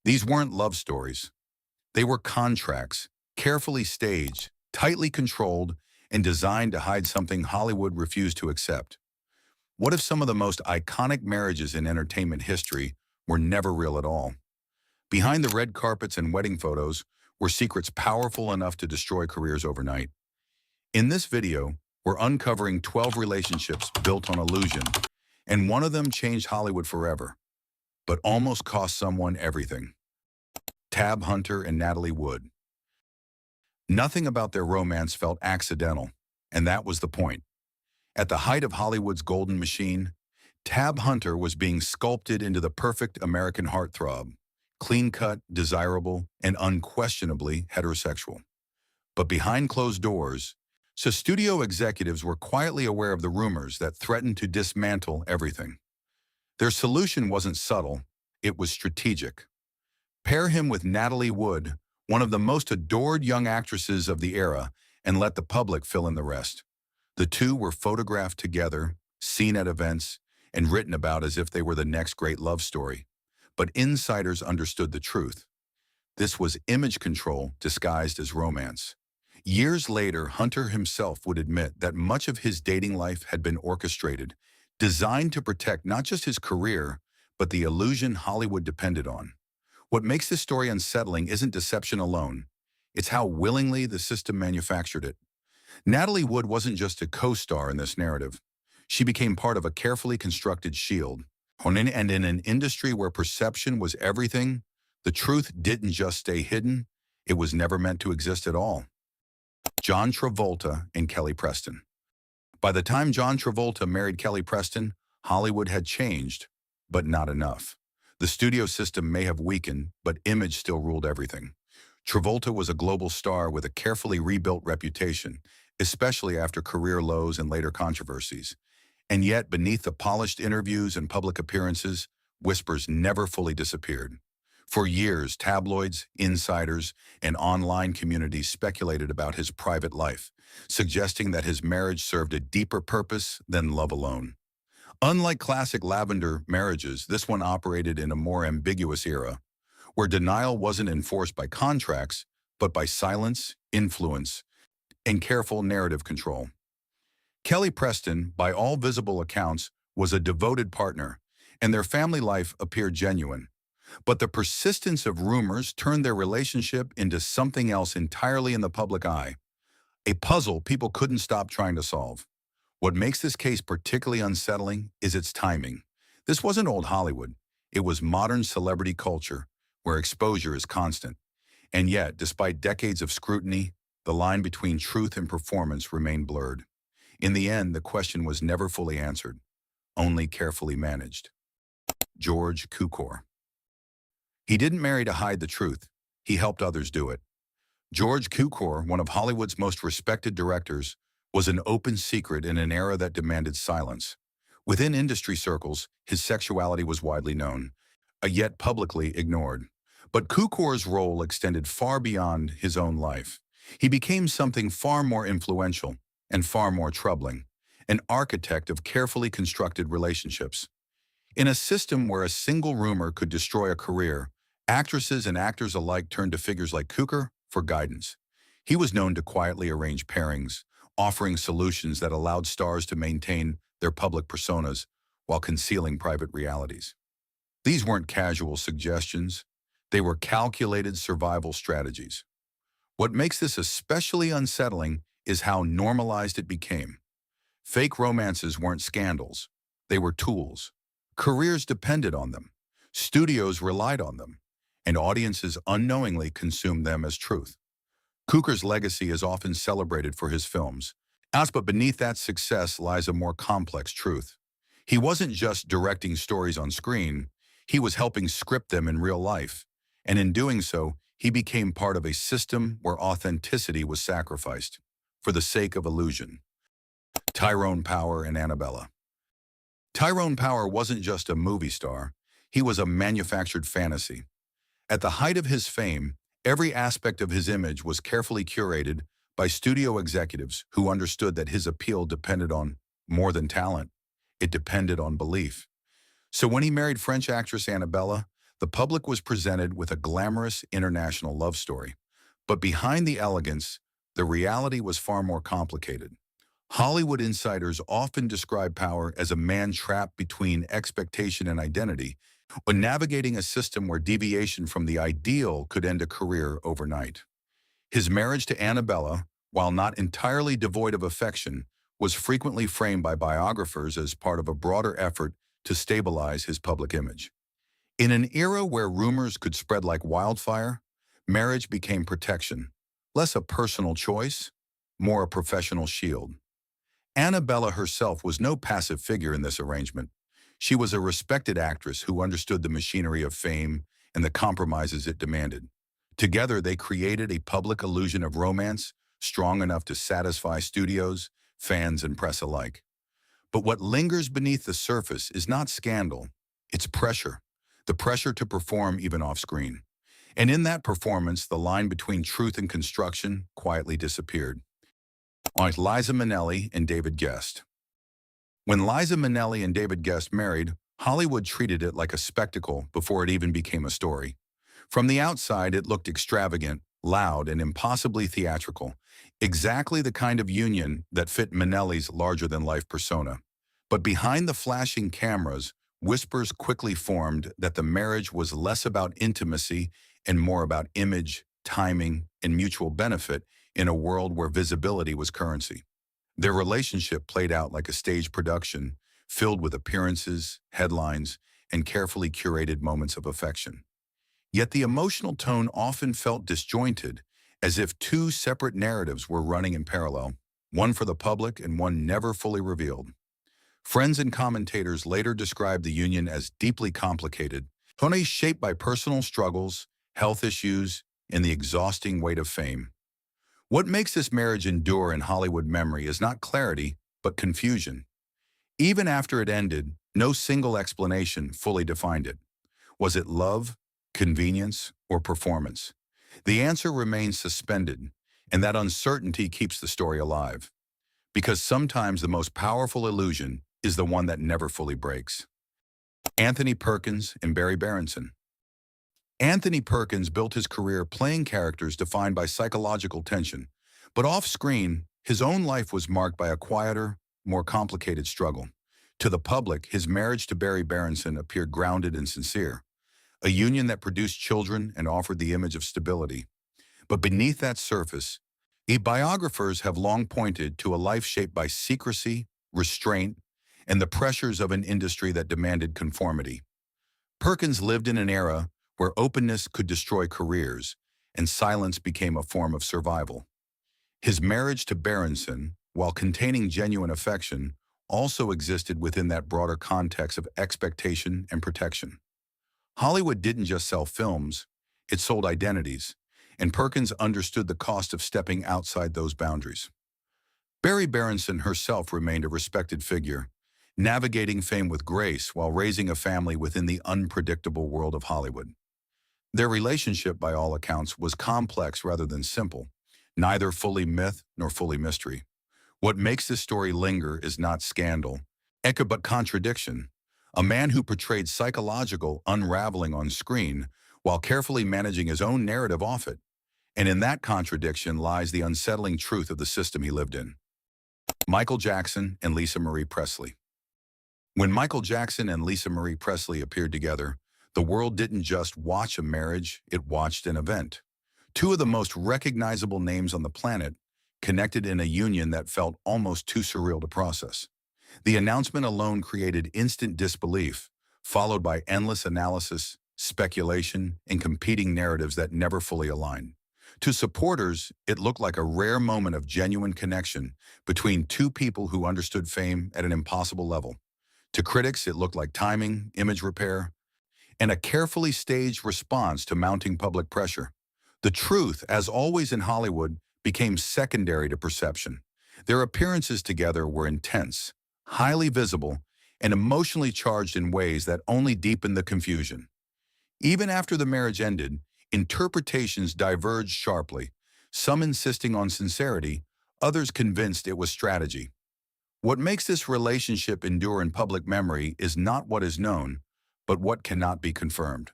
These weren't love stories. They were contracts, carefully staged, tightly controlled, and designed to hide something Hollywood refused to accept. What if some of the most iconic marriages in entertainment history were never real at all? Behind the red carpets and wedding photos were secrets powerful enough to destroy careers overnight. In this video, we're uncovering 12 relationships built on illusion, and one of them changed Hollywood forever, but almost cost someone everything. Tab Hunter and Natalie Wood. Nothing about their romance felt accidental, and that was the point. At the height of Hollywood's golden machine, Tab Hunter was being sculpted into the perfect American heartthrob, clean-cut, desirable, and unquestionably heterosexual. But behind closed doors, studio executives were quietly aware of the rumors that threatened to dismantle everything. Their solution wasn't subtle, it was strategic. Pair him with Natalie Wood, one of the most adored young actresses of the era, and let the public fill in the rest. The two were photographed together, seen at events, and written about as if they were the next great love story. But insiders understood the truth. This was image control disguised as romance. Years later, Hunter himself would admit that much of his dating life had been orchestrated, designed to protect not just his career, but the illusion Hollywood depended on. What makes this story unsettling isn't deception alone. It's how willingly the system manufactured it. Natalie Wood wasn't just a co-star in this narrative. She became part of a carefully constructed shield. And in an industry where perception was everything, the truth didn't just stay hidden, it was never meant to exist at all. John Travolta and Kelly Preston. By the time John Travolta married Kelly Preston, Hollywood had changed, but not enough. The studio system may have weakened, but image still ruled everything. Travolta was a global star with a carefully rebuilt reputation, especially after career lows and later controversies. And yet, beneath the polished interviews and public appearances, whispers never fully disappeared. For years, tabloids, insiders, and online communities speculated about his private life, suggesting that his marriage served a deeper purpose than love alone. Unlike classic lavender marriages, this one operated in a more ambiguous era, where denial wasn't enforced by contracts, but by silence, influence, and careful narrative control. Kelly Preston, by all visible accounts, was a devoted partner, and their family life appeared genuine. But the persistence of rumors turned their relationship into something else entirely in the public eye, a puzzle people couldn't stop trying to solve. What makes this case particularly unsettling is its timing. This wasn't old Hollywood. It was modern celebrity culture, where exposure is constant. And yet, despite decades of scrutiny, the line between truth and performance remained blurred. In the end, the question was never fully answered, only carefully managed. George Cukor. He didn't marry to hide the truth. He helped others do it. George Cukor, one of Hollywood's most respected directors, was an open secret in an era that demanded silence. Within industry circles, his sexuality was widely known, yet publicly ignored. But Cukor's role extended far beyond his own life. He became something far more influential and far more troubling, an architect of carefully constructed relationships. In a system where a single rumor could destroy a career, actresses and actors alike turned to figures like Cukor for guidance. He was known to quietly arrange pairings, offering solutions that allowed stars to maintain their public personas while concealing private realities. These weren't casual suggestions. They were calculated survival strategies. What makes this especially unsettling is how normalized it became. Fake romances weren't scandals. They were tools. Careers depended on them. Studios relied on them. And audiences unknowingly consumed them as truth. Cukor's legacy is often celebrated for his films. But beneath that success lies a more complex truth. He wasn't just directing stories on screen, he was helping script them in real life. And in doing so, he became part of a system where authenticity was sacrificed for the sake of illusion. Tyrone Power and Annabella. Tyrone Power wasn't just a movie star, he was a manufactured fantasy. At the height of his fame, every aspect of his image was carefully curated by studio executives who understood that his appeal depended on more than talent. It depended on belief. So when he married French actress Annabella, The public was presented with a glamorous international love story. But behind the elegance, the reality was far more complicated. Hollywood insiders often describe Power as a man trapped between expectation and identity, when navigating a system where deviation from the ideal could end a career overnight. His marriage to Annabella, while not entirely devoid of affection, was frequently framed by biographers as part of a broader effort to stabilize his public image. In an era where rumors could spread like wildfire, marriage became protection, less a personal choice, more a professional shield. Annabella herself was no passive figure in this arrangement. She was a respected actress who understood the machinery of fame and the compromises it demanded. Together, they created a public illusion of romance strong enough to satisfy studios, fans, and press alike. But what lingers beneath the surface is not scandal, it's pressure. The pressure to perform even off-screen. And in that performance, the line between truth and construction quietly disappeared. Like Liza Minnelli and David Guest. When Liza Minnelli and David Guest married, Hollywood treated it like a spectacle before it even became a story. From the outside, it looked extravagant, loud, and impossibly theatrical, exactly the kind of union that fit Minnelli's larger-than-life persona. But behind the flashing cameras, whispers quickly formed that the marriage was less about intimacy and more about image, timing, and mutual benefit in a world where visibility was currency. Their relationship played out like a stage production, filled with appearances, headlines, and carefully curated moments of affection. Yet the emotional tone often felt disjointed, as if two separate narratives were running in parallel, one for the public and one never fully revealed. Friends and commentators later described the union as deeply complicated, shaped by personal struggles, health issues, and the exhausting weight of fame. What makes this marriage endure in Hollywood memory is not clarity, but confusion. Even after it ended, no single explanation fully defined it. Was it love, convenience, or performance? The answer remains suspended, and that uncertainty keeps the story alive. Because sometimes the most powerful illusion is the one that never fully breaks. Anthony Perkins and Barry Berenson. Anthony Perkins built his career playing characters defined by psychological tension, but off-screen, his own life was marked by a quieter, more complicated struggle. To the public, his marriage to Barry Berenson appeared grounded and sincere, a union that produced children and offered the image of stability. But beneath that surface, biographers have long pointed to a life shaped by secrecy, restraint, and the pressures of an industry that demanded conformity. Perkins lived in an era where openness could destroy careers, and silence became a form of survival. His marriage to Berenson, while containing genuine affection, also existed within that broader context of expectation and protection. Hollywood didn't just sell films, it sold identities, and Perkins understood the cost of stepping outside those boundaries. Barry Berenson herself remained a respected figure, navigating fame with grace while raising a family within the unpredictable world of Hollywood. Their relationship, by all accounts, was complex rather than simple, neither fully myth nor fully mystery. What makes this story linger is not scandal, Acker, but contradiction. A man who portrayed psychological unraveling on screen while carefully managing his own narrative off it. And in that contradiction lies the unsettling truth of the system he lived in. Michael Jackson and Lisa Marie Presley. When Michael Jackson and Lisa Marie Presley appeared together, the world didn't just watch a marriage, it watched an event. Two of the most recognizable names on the planet connected in a union that felt almost too surreal to process. The announcement alone created instant disbelief, followed by endless analysis, speculation, and competing narratives that never fully aligned. To supporters, it looked like a rare moment of genuine connection between two people who understood fame at an impossible level. To critics, it looked like timing, image repair, and a carefully staged response to mounting public pressure. The truth, as always in Hollywood, became secondary to perception. Their appearances together were intense, highly visible, and emotionally charged in ways that only deepened the confusion. Even after the marriage ended, interpretations diverged sharply, some insisting on sincerity, others convinced it was strategy. What makes this relationship endure in public memory is not what is known, but what cannot be confirmed.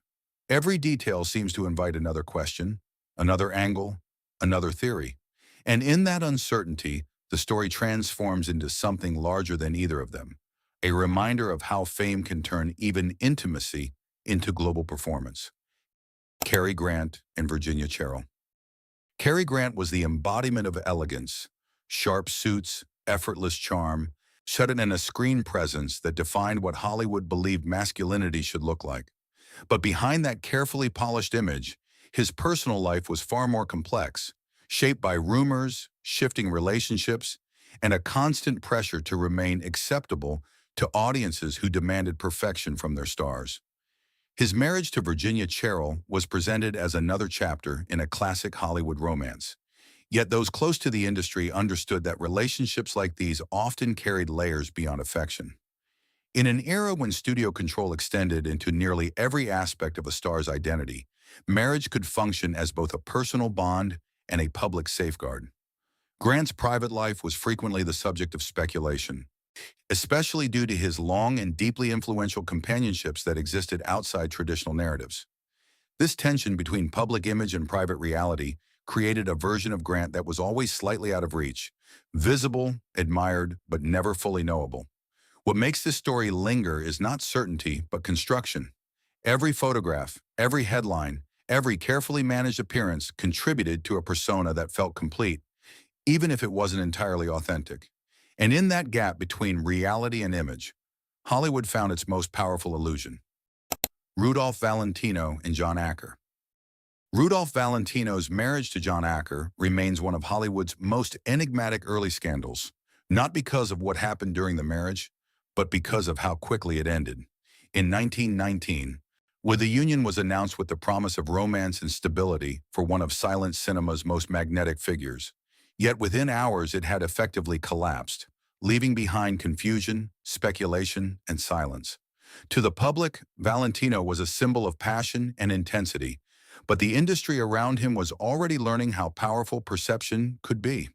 Every detail seems to invite another question, another angle, another theory. And in that uncertainty, the story transforms into something larger than either of them, a reminder of how fame can turn even intimacy into global performance. Cary Grant and Virginia Cherrill. Cary Grant was the embodiment of elegance, sharp suits, effortless charm, shut in a screen presence that defined what Hollywood believed masculinity should look like. But behind that carefully polished image, his personal life was far more complex, shaped by rumors, shifting relationships, and a constant pressure to remain acceptable to audiences who demanded perfection from their stars. His marriage to Virginia Cherrill was presented as another chapter in a classic Hollywood romance. Yet those close to the industry understood that relationships like these often carried layers beyond affection. In an era when studio control extended into nearly every aspect of a star's identity, marriage could function as both a personal bond and a public safeguard. Grant's private life was frequently the subject of speculation, especially due to his long and deeply influential companionships that existed outside traditional narratives. This tension between public image and private reality created a version of Grant that was always slightly out of reach, visible, admired, but never fully knowable. What makes this story linger is not certainty, but construction. Every photograph, every headline, every carefully managed appearance contributed to a persona that felt complete, even if it wasn't entirely authentic. And in that gap between reality and image, Hollywood found its most powerful illusion. Rudolph Valentino and John Acker. Rudolph Valentino's marriage to John Acker remains one of Hollywood's most enigmatic early scandals, not because of what happened during the marriage, but because of how quickly it ended. In 1919, when the union was announced with the promise of romance and stability for one of silent cinema's most magnetic figures, yet within hours it had effectively collapsed, leaving behind confusion, speculation, and silence. To the public, Valentino was a symbol of passion and intensity, but the industry around him was already learning how powerful perception could be.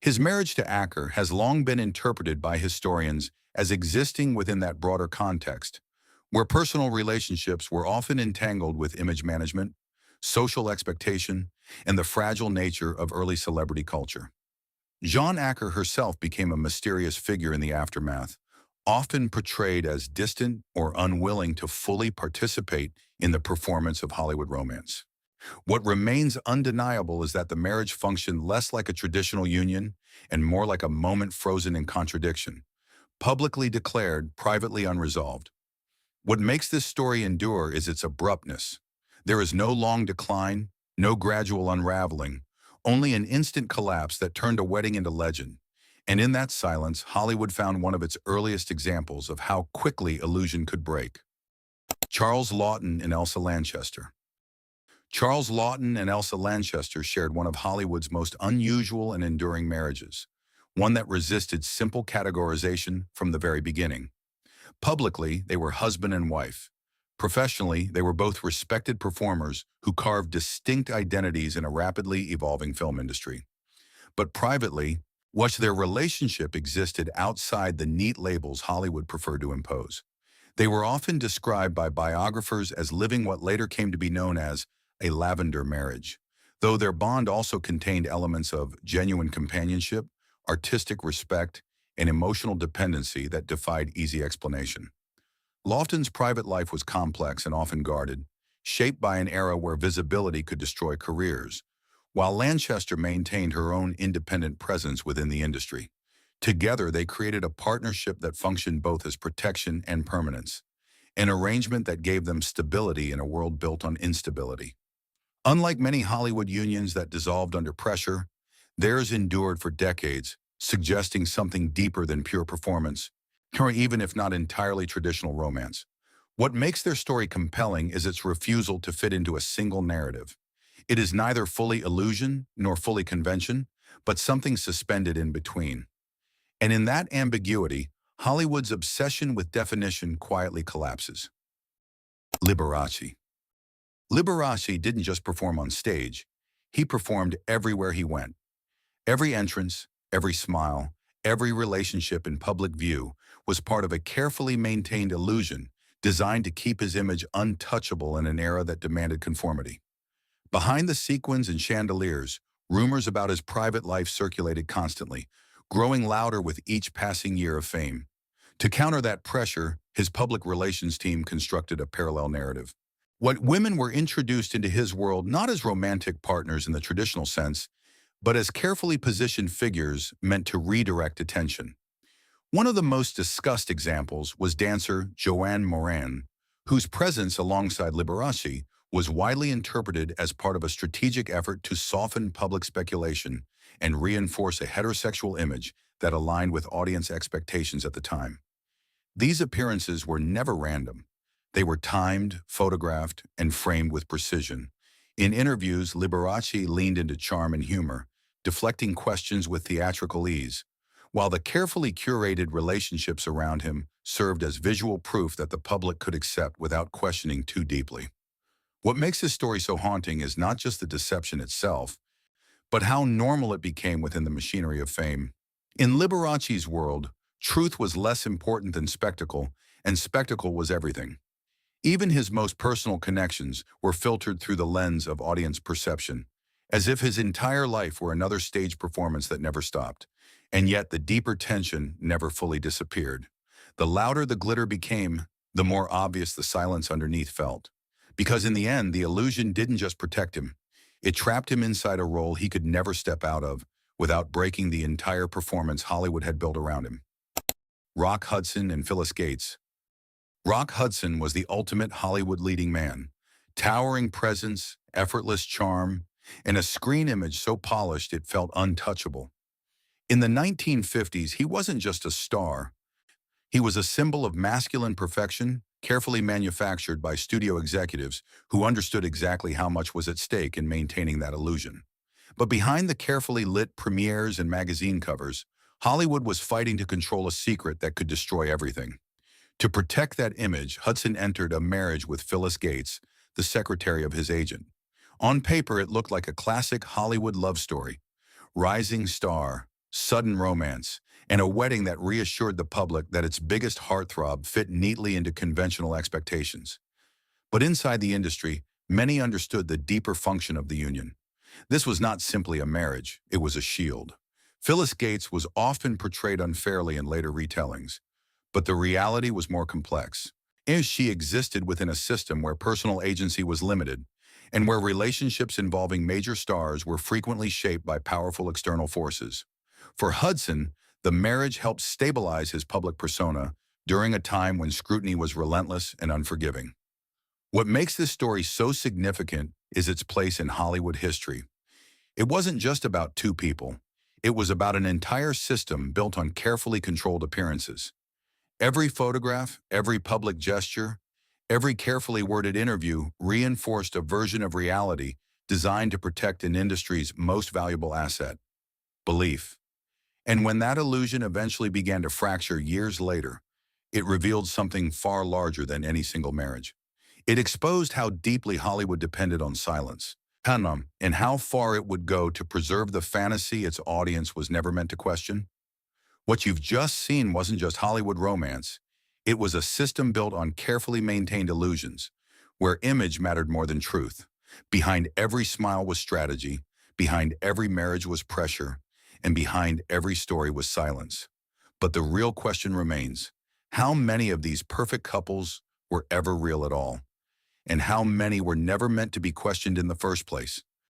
His marriage to Acker has long been interpreted by historians as existing within that broader context, where personal relationships were often entangled with image management, social expectation, and the fragile nature of early celebrity culture. Jean Acker herself became a mysterious figure in the aftermath, often portrayed as distant or unwilling to fully participate in the performance of Hollywood romance. What remains undeniable is that the marriage functioned less like a traditional union and more like a moment frozen in contradiction, publicly declared, privately unresolved. What makes this story endure is its abruptness. There is no long decline, no gradual unraveling, only an instant collapse that turned a wedding into legend. And in that silence, Hollywood found one of its earliest examples of how quickly illusion could break. Charles Laughton and Elsa Lanchester. Charles Laughton and Elsa Lanchester shared one of Hollywood's most unusual and enduring marriages, one that resisted simple categorization from the very beginning. Publicly, they were husband and wife. Professionally, they were both respected performers who carved distinct identities in a rapidly evolving film industry. But privately, their relationship existed outside the neat labels Hollywood preferred to impose. They were often described by biographers as living what later came to be known as a lavender marriage, though their bond also contained elements of genuine companionship, artistic respect, and emotional dependency that defied easy explanation. Laughton's private life was complex and often guarded, shaped by an era where visibility could destroy careers, while Lanchester maintained her own independent presence within the industry. Together, they created a partnership that functioned both as protection and permanence, an arrangement that gave them stability in a world built on instability. Unlike many Hollywood unions that dissolved under pressure, theirs endured for decades, suggesting something deeper than pure performance, or even if not entirely traditional romance. What makes their story compelling is its refusal to fit into a single narrative. It is neither fully illusion nor fully convention, but something suspended in between. And in that ambiguity, Hollywood's obsession with definition quietly collapses. Liberace. Liberace didn't just perform on stage, he performed everywhere he went. Every entrance, every smile, every relationship in public view was part of a carefully maintained illusion designed to keep his image untouchable in an era that demanded conformity. Behind the sequins and chandeliers, rumors about his private life circulated constantly, growing louder with each passing year of fame. To counter that pressure, his public relations team constructed a parallel narrative. What women were introduced into his world not as romantic partners in the traditional sense, but as carefully positioned figures meant to redirect attention. One of the most discussed examples was dancer Joanne Moran, whose presence alongside Liberace was widely interpreted as part of a strategic effort to soften public speculation and reinforce a heterosexual image that aligned with audience expectations at the time. These appearances were never random. They were timed, photographed, and framed with precision. In interviews, Liberace leaned into charm and humor, deflecting questions with theatrical ease, while the carefully curated relationships around him served as visual proof that the public could accept without questioning too deeply. What makes this story so haunting is not just the deception itself, but how normal it became within the machinery of fame. In Liberace's world, truth was less important than spectacle, and spectacle was everything. Even his most personal connections were filtered through the lens of audience perception, as if his entire life were another stage performance that never stopped. And yet the deeper tension never fully disappeared. The louder the glitter became, the more obvious the silence underneath felt. Because in the end, the illusion didn't just protect him. It trapped him inside a role he could never step out of without breaking the entire performance Hollywood had built around him. Rock Hudson and Phyllis Gates. Rock Hudson was the ultimate Hollywood leading man. Towering presence, effortless charm, and a screen image so polished it felt untouchable. In the 1950s, he wasn't just a star. He was a symbol of masculine perfection, carefully manufactured by studio executives who understood exactly how much was at stake in maintaining that illusion. But behind the carefully lit premieres and magazine covers, Hollywood was fighting to control a secret that could destroy everything. To protect that image, Hudson entered a marriage with Phyllis Gates, the secretary of his agent. On paper, it looked like a classic Hollywood love story. Rising star, sudden romance, and a wedding that reassured the public that its biggest heartthrob fit neatly into conventional expectations. But inside the industry, many understood the deeper function of the union. This was not simply a marriage, it was a shield. Phyllis Gates was often portrayed unfairly in later retellings, but the reality was more complex. As she existed within a system where personal agency was limited, and where relationships involving major stars were frequently shaped by powerful external forces. For Hudson, the marriage helped stabilize his public persona during a time when scrutiny was relentless and unforgiving. What makes this story so significant is its place in Hollywood history. It wasn't just about two people. It was about an entire system built on carefully controlled appearances. Every photograph, every public gesture, every carefully worded interview reinforced a version of reality designed to protect an industry's most valuable asset: belief. And when that illusion eventually began to fracture years later, it revealed something far larger than any single marriage. It exposed how deeply Hollywood depended on silence, and how far it would go to preserve the fantasy its audience was never meant to question. What you've just seen wasn't just Hollywood romance. It was a system built on carefully maintained illusions, where image mattered more than truth. Behind every smile was strategy, behind every marriage was pressure, and behind every story was silence. But the real question remains: how many of these perfect couples were ever real at all? And how many were never meant to be questioned in the first place?